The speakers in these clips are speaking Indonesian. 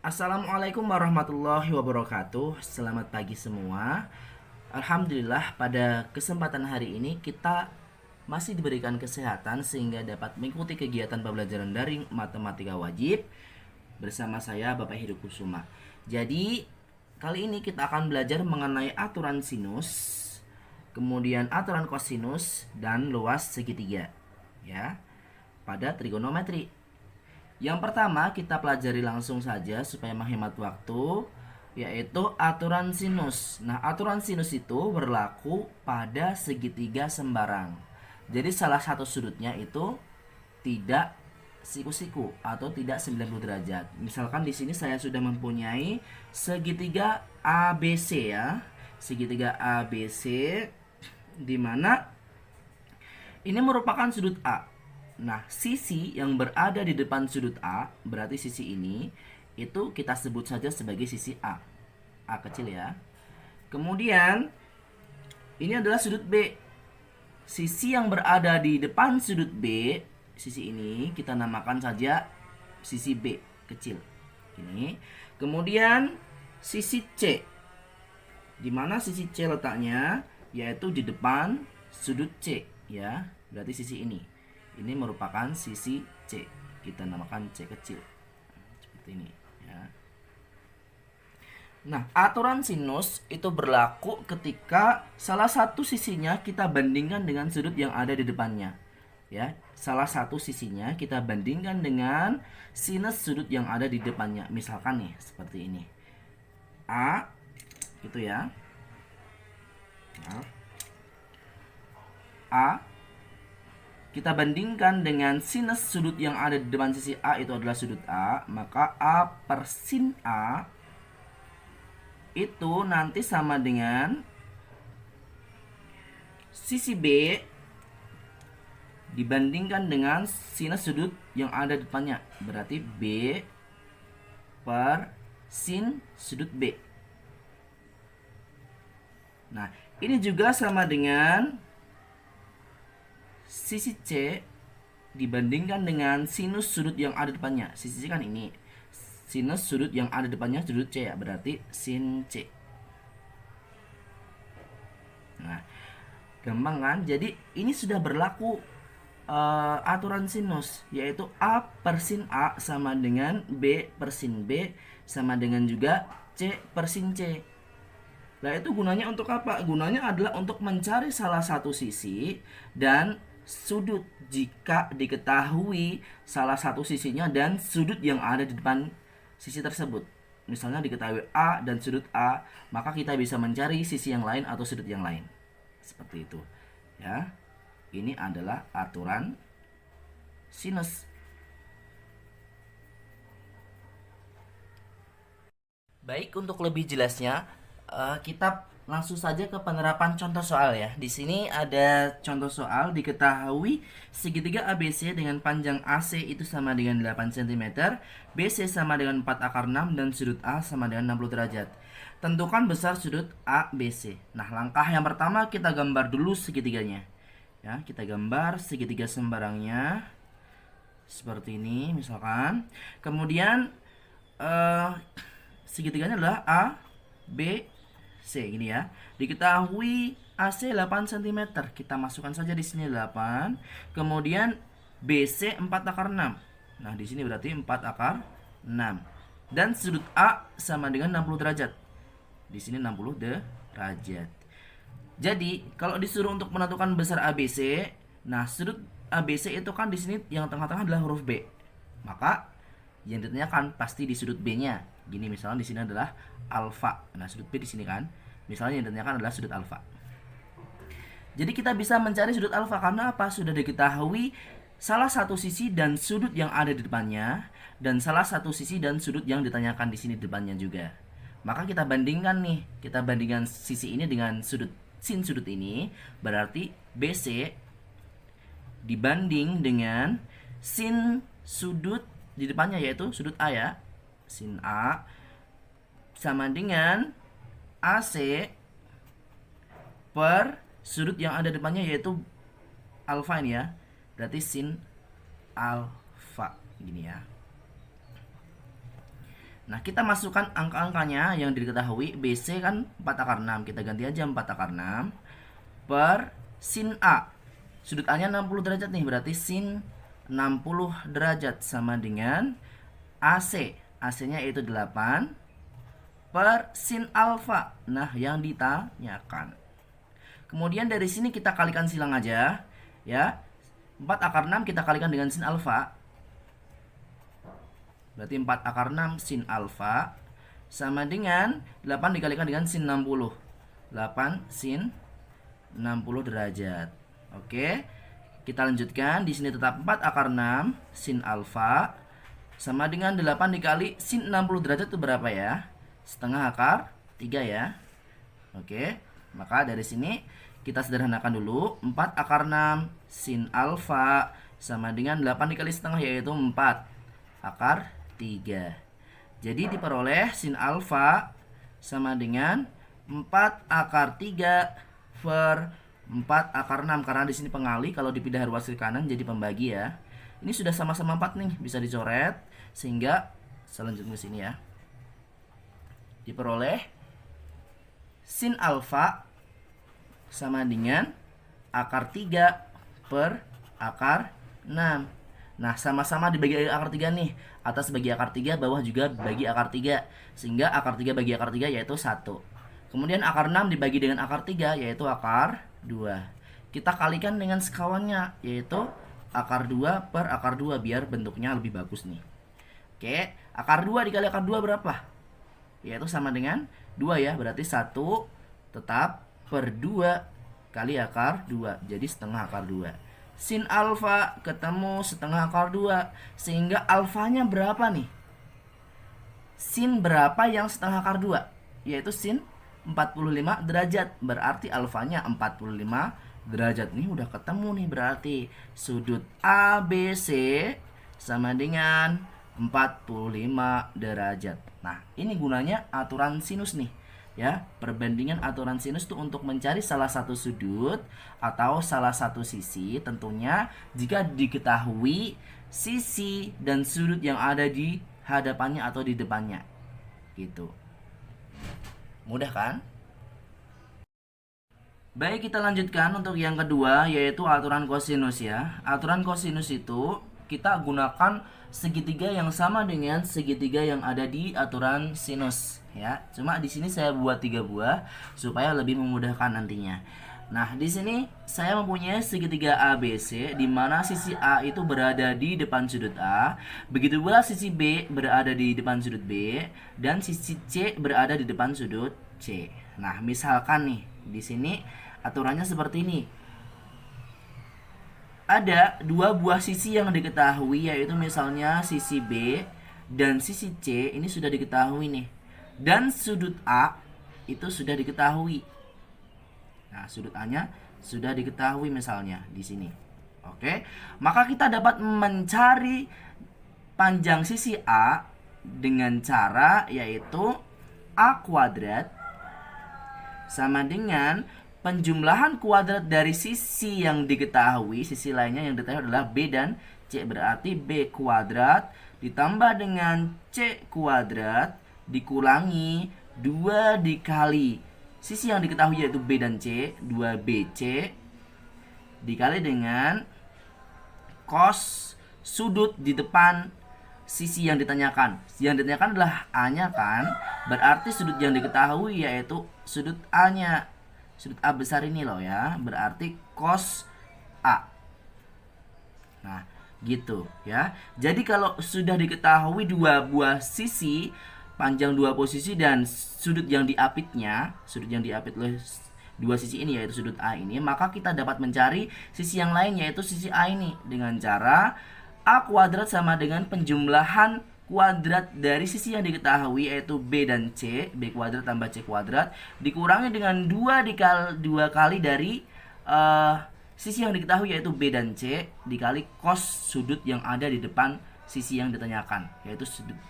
Assalamualaikum warahmatullahi wabarakatuh. Selamat pagi semua. Alhamdulillah pada kesempatan hari ini kita masih diberikan kesehatan sehingga dapat mengikuti kegiatan pembelajaran daring matematika wajib bersama saya Bapak Heru Kusuma. Jadi kali ini kita akan belajar mengenai aturan sinus, kemudian aturan kosinus dan luas segitiga ya pada trigonometri. Yang pertama kita pelajari langsung saja supaya menghemat waktu, yaitu aturan sinus. Nah, aturan sinus itu berlaku pada segitiga sembarang. Jadi salah satu sudutnya itu tidak siku-siku atau tidak 90 derajat. Misalkan di sini saya sudah mempunyai segitiga ABC ya. Segitiga ABC di mana ini merupakan sudut A. Nah, sisi yang berada di depan sudut A, berarti sisi ini, itu kita sebut saja sebagai sisi A. A kecil ya. Kemudian, ini adalah sudut B. Sisi yang berada di depan sudut B, sisi ini, kita namakan saja sisi B kecil. Ini. Kemudian, sisi C. Di mana sisi C letaknya? Yaitu di depan sudut C. Ya, berarti sisi ini. Ini merupakan sisi C. Kita namakan C kecil. Seperti ini ya. Nah, aturan sinus itu berlaku ketika salah satu sisinya kita bandingkan dengan sudut yang ada di depannya. Ya, salah satu sisinya kita bandingkan dengan sinus sudut yang ada di depannya. Misalkan nih, seperti ini. A gitu ya. Nah, A kita bandingkan dengan sinus sudut yang ada di depan sisi A itu adalah sudut A, maka A per sin A itu nanti sama dengan sisi B dibandingkan dengan sinus sudut yang ada di depannya. Berarti B per sin sudut B. Nah, ini juga sama dengan sisi C dibandingkan dengan sinus sudut yang ada di depannya. Sisi C kan ini. Sinus sudut yang ada di depannya sudut C ya, berarti sin C. Nah, gampang kan? Jadi ini sudah berlaku aturan sinus, yaitu A per sin A sama dengan B per sin B sama dengan juga C per sin C. Nah, itu gunanya untuk apa? Gunanya adalah untuk mencari salah satu sisi dan sudut jika diketahui salah satu sisinya dan sudut yang ada di depan sisi tersebut. Misalnya diketahui A dan sudut A, maka kita bisa mencari sisi yang lain atau sudut yang lain. Seperti itu. Ya. Ini adalah aturan sinus. Baik, untuk lebih jelasnya kita langsung saja ke penerapan contoh soal ya. Di sini ada contoh soal diketahui segitiga ABC dengan panjang AC itu sama dengan 8 cm, BC sama dengan 4 akar 6 dan sudut A sama dengan 60 derajat. Tentukan besar sudut ABC. Nah, langkah yang pertama kita gambar dulu segitiganya. Ya, kita gambar segitiga sembarangnya seperti ini misalkan. Kemudian segitiganya adalah A, B, C gini ya. Diketahui AC 8 cm. Kita masukkan saja di sini 8. Kemudian BC 4 akar 6. Nah, di sini berarti 4 akar 6. Dan sudut A sama dengan 60 derajat. Di sini 60 derajat. Jadi, kalau disuruh untuk menentukan besar ABC, nah sudut ABC itu kan di sini yang tengah-tengah adalah huruf B. Maka yang ditanyakan pasti di sudut B-nya. Gini misalnya di sini adalah alfa. Nah, sudut B di sini kan. Misalnya yang ditanyakan adalah sudut alfa. Jadi kita bisa mencari sudut alfa karena apa? Sudah diketahui salah satu sisi dan sudut yang ada di depannya dan salah satu sisi dan sudut yang ditanyakan di sini di depannya juga. Maka kita bandingkan nih. Kita bandingkan sisi ini dengan sudut sin sudut ini, berarti BC dibanding dengan sin sudut di depannya yaitu sudut A ya. Sin A sama dengan AC per sudut yang ada depannya yaitu alfa ini ya. Berarti sin alfa gini ya. Nah, kita masukkan angka-angkanya yang diketahui. BC kan 4 akar 6. Kita ganti aja 4 akar 6 per sin A. Sudut A-nya 60 derajat nih, berarti sin 60 derajat sama dengan AC. AC-nya yaitu 8 per sin alfa. Nah, yang ditanyakan. Kemudian dari sini kita kalikan silang aja, ya. 4 akar 6 kita kalikan dengan sin alfa. Berarti 4 akar 6 sin alfa sama dengan 8 dikalikan dengan sin 60. 8 sin 60 derajat. Oke. Kita lanjutkan. Di sini tetap 4 akar 6 sin alfa sama dengan 8 dikali sin 60 derajat itu berapa ya? Setengah akar 3 ya. Oke. Maka dari sini kita sederhanakan dulu. 4 akar 6 sin alfa sama dengan 8 dikali setengah yaitu 4 akar 3. Jadi diperoleh sin alfa sama dengan 4 akar 3 per 4 akar 6. Karena di sini pengali, kalau dipindah ruas ke kanan jadi pembagi ya. Ini sudah sama-sama 4 nih, bisa dicoret sehingga selanjutnya sini ya. Diperoleh sin alfa sama dengan akar 3 per akar 6. Nah, sama-sama dibagi akar 3 nih. Atas bagi akar 3, bawah juga bagi akar 3. Sehingga akar 3 bagi akar 3 yaitu 1. Kemudian akar 6 dibagi dengan akar 3 yaitu akar 2. Kita kalikan dengan sekawannya yaitu akar 2 per akar 2 biar bentuknya lebih bagus nih. Oke, akar 2 dikali akar 2 berapa? Yaitu sama dengan 2 ya. Berarti 1 tetap per 2 kali akar 2. Jadi setengah akar 2. Sin alfa ketemu setengah akar 2. Sehingga alfanya berapa nih? Sin berapa yang setengah akar 2? Yaitu sin 45 derajat. Berarti alfanya 45 derajat. Nih udah ketemu nih, berarti sudut ABC sama dengan 45 derajat. Nah, ini gunanya aturan sinus nih. Ya, perbandingan aturan sinus itu untuk mencari salah satu sudut atau salah satu sisi, tentunya jika diketahui sisi dan sudut yang ada di hadapannya atau di depannya. Gitu. Mudah kan? Baik, kita lanjutkan untuk yang kedua yaitu aturan kosinus ya. Aturan kosinus itu kita gunakan segitiga yang sama dengan segitiga yang ada di aturan sinus ya. Cuma di sini saya buat 3 buah supaya lebih memudahkan nantinya. Nah, di sini saya mempunyai segitiga ABC di mana sisi A itu berada di depan sudut A, begitu pula sisi B berada di depan sudut B dan sisi C berada di depan sudut C. Nah, misalkan nih di sini aturannya seperti ini. Ada 2 buah sisi yang diketahui yaitu misalnya sisi B dan sisi C ini sudah diketahui nih. Dan sudut A itu sudah diketahui. Nah, sudut A-nya sudah diketahui misalnya di sini. Oke. Maka kita dapat mencari panjang sisi A dengan cara yaitu A kuadrat sama dengan penjumlahan kuadrat dari sisi yang diketahui, sisi lainnya yang diketahui adalah B dan C. Berarti B kuadrat ditambah dengan C kuadrat dikurangi 2 dikali sisi yang diketahui yaitu B dan C, 2BC dikali dengan cos sudut di depan sisi yang ditanyakan. Yang ditanyakan adalah A-nya kan, berarti sudut yang diketahui yaitu sudut A-nya. Sudut A besar ini loh ya, berarti cos A. Nah, gitu ya. Jadi kalau sudah diketahui 2 buah sisi, panjang 2 posisi dan sudut yang diapitnya, sudut yang diapit oleh 2 sisi ini yaitu sudut A ini, maka kita dapat mencari sisi yang lain yaitu sisi A ini dengan cara A kuadrat sama dengan penjumlahan kuadrat dari sisi yang diketahui yaitu B dan C, B kuadrat tambah C kuadrat dikurangi dengan 2 kali dari sisi yang diketahui yaitu B dan C dikali cos sudut yang ada di depan sisi yang ditanyakan yaitu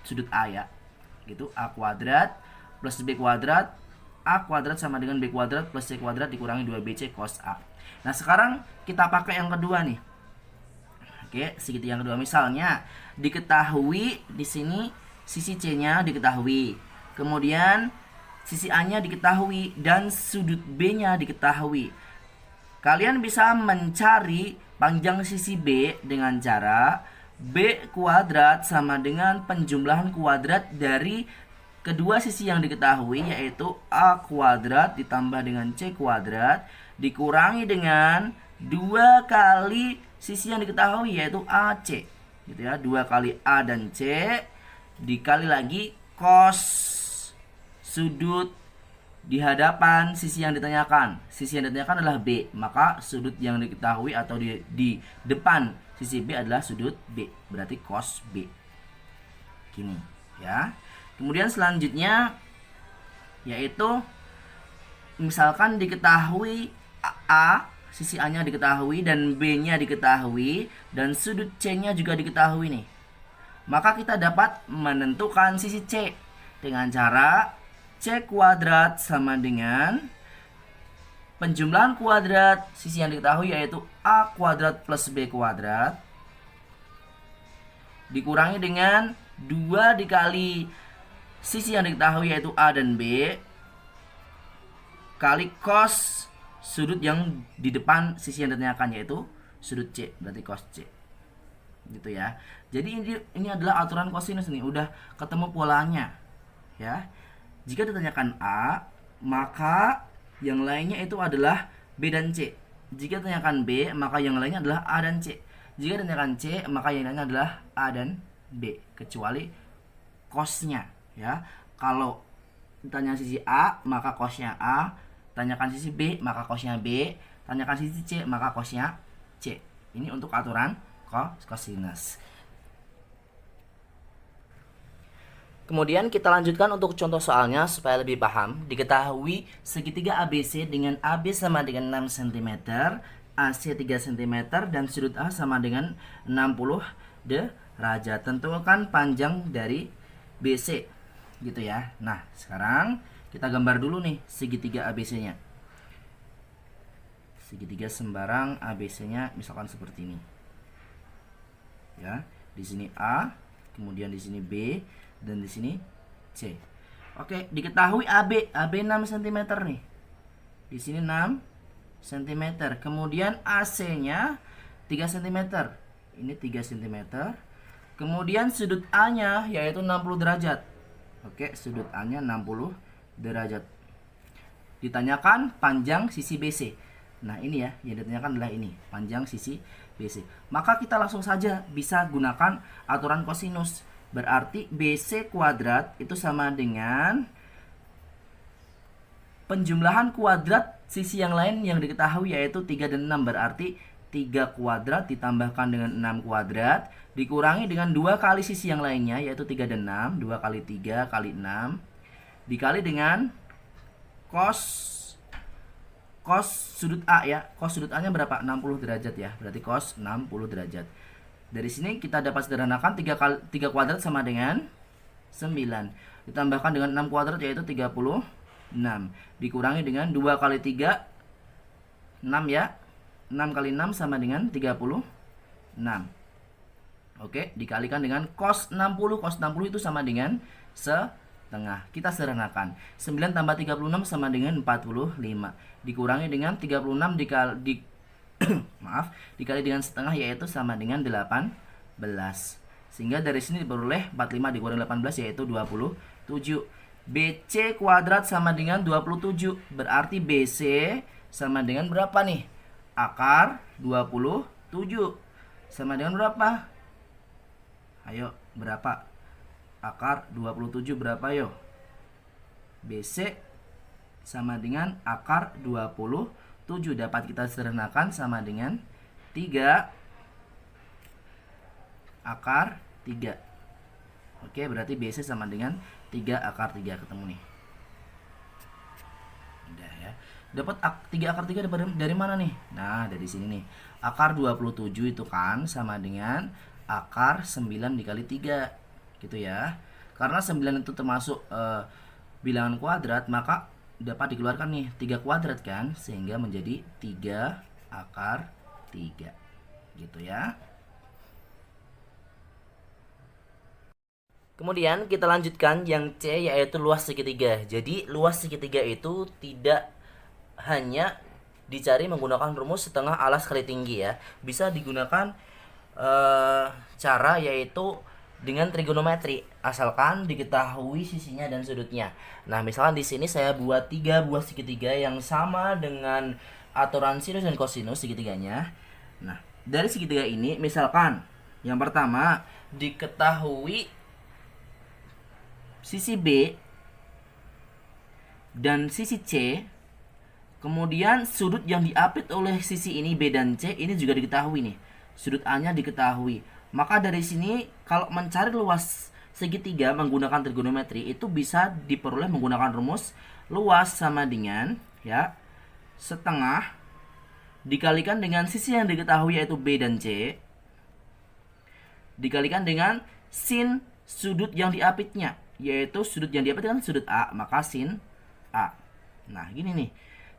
sudut A ya. Gitu, A kuadrat plus B kuadrat, A kuadrat sama dengan B kuadrat plus C kuadrat dikurangi 2BC cos A. Nah, sekarang kita pakai yang kedua nih. Oke, segitiga yang kedua misalnya diketahui di sini sisi C-nya diketahui. Kemudian sisi A-nya diketahui dan sudut B-nya diketahui. Kalian bisa mencari panjang sisi B dengan cara B kuadrat sama dengan penjumlahan kuadrat dari kedua sisi yang diketahui, yaitu A kuadrat ditambah dengan C kuadrat dikurangi dengan 2 kali sisi yang diketahui, yaitu AC, gitu ya. 2 kali A dan C dikali lagi cos sudut di hadapan sisi yang ditanyakan. Sisi yang ditanyakan adalah B, maka sudut yang diketahui atau di depan sisi B adalah sudut B, berarti cos B. Gini, ya. Kemudian selanjutnya yaitu misalkan diketahui A, sisi A-nya diketahui dan B-nya diketahui dan sudut C-nya juga diketahui nih. Maka kita dapat menentukan sisi C dengan cara C kuadrat sama dengan penjumlahan kuadrat sisi yang diketahui, yaitu A kuadrat plus B kuadrat dikurangi dengan 2 dikali sisi yang diketahui, yaitu A dan B, kali cos sudut yang di depan sisi yang ditanyakan, yaitu sudut C, berarti cos C, gitu ya. Jadi ini adalah aturan kosinus nih, udah ketemu polanya, ya. Jika ditanyakan A, maka yang lainnya itu adalah B dan C. Jika ditanyakan B, maka yang lainnya adalah A dan C. Jika ditanyakan C, maka yang lainnya adalah A dan B, kecuali cosnya, ya. Kalau ditanya sisi A, maka cosnya A. Tanyakan sisi B, maka cosnya B. Tanyakan sisi C, maka cosnya C. Ini untuk aturan kosinus. Kemudian kita lanjutkan untuk contoh soalnya supaya lebih paham. Diketahui segitiga ABC dengan AB sama dengan 6 cm, AC 3 cm, dan sudut A sama dengan 60 derajat. Tentukan panjang dari BC, gitu ya. Nah, sekarang kita gambar dulu nih segitiga ABC-nya. Segitiga sembarang ABC-nya misalkan seperti ini. Ya, di sini A, kemudian di sini B, dan di sini C. Oke, diketahui AB 6 cm nih. Di sini 6 cm. Kemudian AC-nya 3 cm. Ini 3 cm. Kemudian sudut A-nya yaitu 60 derajat. Oke, sudut A-nya 60 derajat. Ditanyakan panjang sisi BC. Nah, ini ya, yang ditanyakan adalah ini, panjang sisi BC. Maka kita langsung saja bisa gunakan aturan kosinus. Berarti BC kuadrat itu sama dengan penjumlahan kuadrat sisi yang lain yang diketahui, yaitu 3 dan 6. Berarti 3 kuadrat ditambahkan dengan 6 kuadrat dikurangi dengan 2 kali sisi yang lainnya, yaitu 3 dan 6. 2 kali 3 kali 6 dikali dengan cos sudut A, ya. Cos sudut A nya berapa? 60 derajat, ya. Berarti cos 60 derajat. Dari sini kita dapat sederhanakan 3 kuadrat sama dengan 9. Ditambahkan dengan 6 kuadrat yaitu 36. Dikurangi dengan 2 kali 3, 6, ya. 6 kali 6 sama dengan 36. Oke, dikalikan dengan cos 60. Cos 60 itu sama dengan setengah. Kita sederhanakan. 9 tambah 36 sama dengan 45. Dikurangi dengan 36 dikali dengan setengah, yaitu sama dengan 18. Sehingga dari sini diperoleh 45 dikurangi 18 yaitu 27. BC kuadrat sama dengan 27. Berarti BC sama dengan berapa nih? Akar 27. Sama dengan berapa? Ayo, berapa? Akar 27 berapa, yo? BC sama dengan akar 27. Dapat kita sederhanakan sama dengan 3 akar 3. Oke, berarti BC sama dengan 3 akar 3. Ketemu nih. Udah, ya. Dapat 3 akar 3 dari mana nih? Nah, dari sini nih. Akar 27 itu kan sama dengan akar 9 dikali 3. Gitu ya. Karena 9 itu termasuk bilangan kuadrat, maka dapat dikeluarkan nih 3 kuadrat kan, sehingga menjadi 3 akar 3. Gitu ya. Kemudian kita lanjutkan yang C, yaitu luas segitiga. Jadi luas segitiga itu tidak hanya dicari menggunakan rumus setengah alas kali tinggi ya. Bisa digunakan cara yaitu dengan trigonometri, asalkan diketahui sisinya dan sudutnya. Nah, misalkan di sini saya buat 3 buah segitiga yang sama dengan aturan sinus dan kosinus segitiganya. Nah, dari segitiga ini misalkan yang pertama diketahui sisi B dan sisi C, kemudian sudut yang diapit oleh sisi ini B dan C ini juga diketahui nih. Sudut A-nya diketahui. Maka dari sini kalau mencari luas segitiga menggunakan trigonometri itu bisa diperoleh menggunakan rumus luas sama dengan ya setengah dikalikan dengan sisi yang diketahui yaitu B dan C dikalikan dengan sin sudut yang diapitnya, yaitu sudut yang diapit kan sudut A, maka sin A. Nah, gini nih.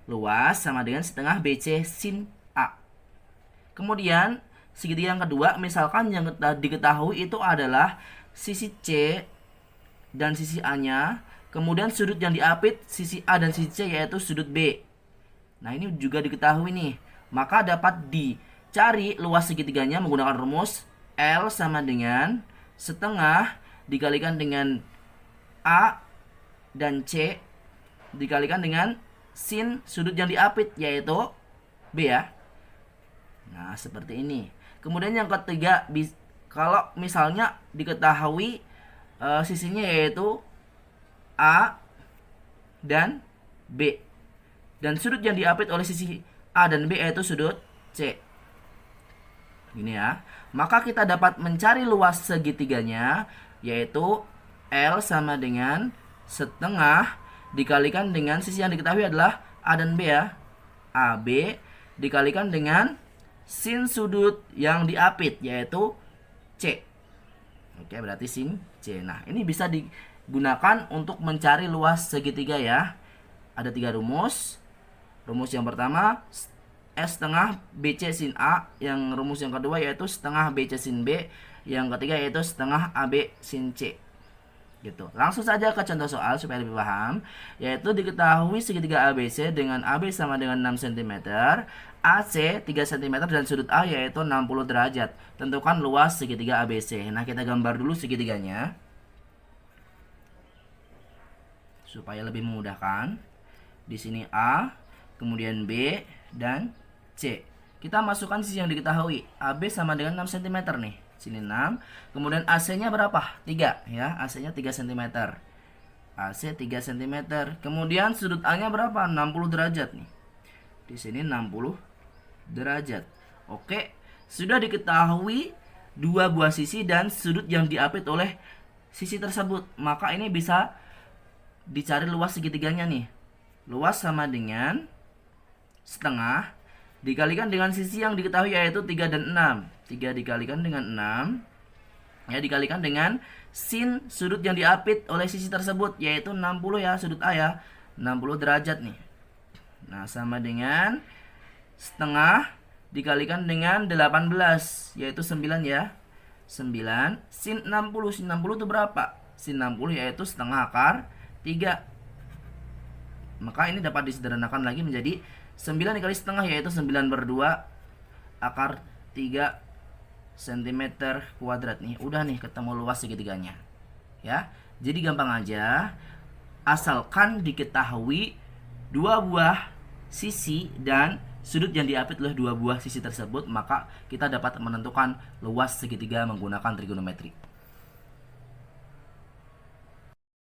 Luas sama dengan setengah BC sin A. Kemudian segitiga yang kedua, misalkan yang diketahui itu adalah sisi C dan sisi A-nya, kemudian sudut yang diapit sisi A dan sisi C yaitu sudut B. Nah, ini juga diketahui nih. Maka dapat dicari luas segitiganya menggunakan rumus L sama dengan setengah dikalikan dengan A dan C dikalikan dengan sin sudut yang diapit yaitu B ya. Nah, seperti ini. Kemudian yang ketiga, kalau misalnya diketahui sisinya yaitu A dan B dan sudut yang diapit oleh sisi A dan B yaitu sudut C. Gini ya. Maka kita dapat mencari luas segitiganya yaitu L sama dengan setengah dikalikan dengan sisi yang diketahui adalah A dan B ya. AB dikalikan dengan sin sudut yang diapit yaitu C. Oke, berarti sin C. Nah, ini bisa digunakan untuk mencari luas segitiga ya. Ada 3 rumus. Rumus yang pertama S setengah BC sin A, yang rumus yang kedua yaitu setengah BC sin B, yang ketiga yaitu setengah AB sin C. Gitu. Langsung saja ke contoh soal supaya lebih paham, yaitu diketahui segitiga ABC dengan AB sama dengan 6 cm, AC 3 cm dan sudut A yaitu 60 derajat. Tentukan luas segitiga ABC. Nah, kita gambar dulu segitiganya supaya lebih memudahkan. Di sini A, kemudian B dan C. Kita masukkan sisi yang diketahui. AB sama dengan 6 cm nih. Sini 6. Kemudian AC-nya berapa? 3 ya. AC-nya 3 cm. AC 3 cm. Kemudian sudut A-nya berapa? 60 derajat nih. Di sini 60 derajat. Oke, sudah diketahui 2 buah sisi dan sudut yang diapit oleh sisi tersebut. Maka ini bisa dicari luas segitiganya nih. Luas sama dengan setengah dikalikan dengan sisi yang diketahui yaitu 3 dan 6. 3 dikalikan dengan 6 ya, dikalikan dengan sin sudut yang diapit oleh sisi tersebut yaitu 60 ya, sudut A ya, 60 derajat nih. Nah, sama dengan setengah dikalikan dengan 18 yaitu 9 ya. 9 sin 60. Sin 60 itu berapa? Sin 60 yaitu setengah akar 3. Maka ini dapat disederhanakan lagi menjadi 9 dikali setengah yaitu 9/2 akar 3 cm kuadrat nih. Udah nih ketemu luas segitiganya. Ya. Jadi gampang aja. Asalkan diketahui 2 buah sisi dan sudut yang diapit oleh 2 buah sisi tersebut, maka kita dapat menentukan luas segitiga menggunakan trigonometri.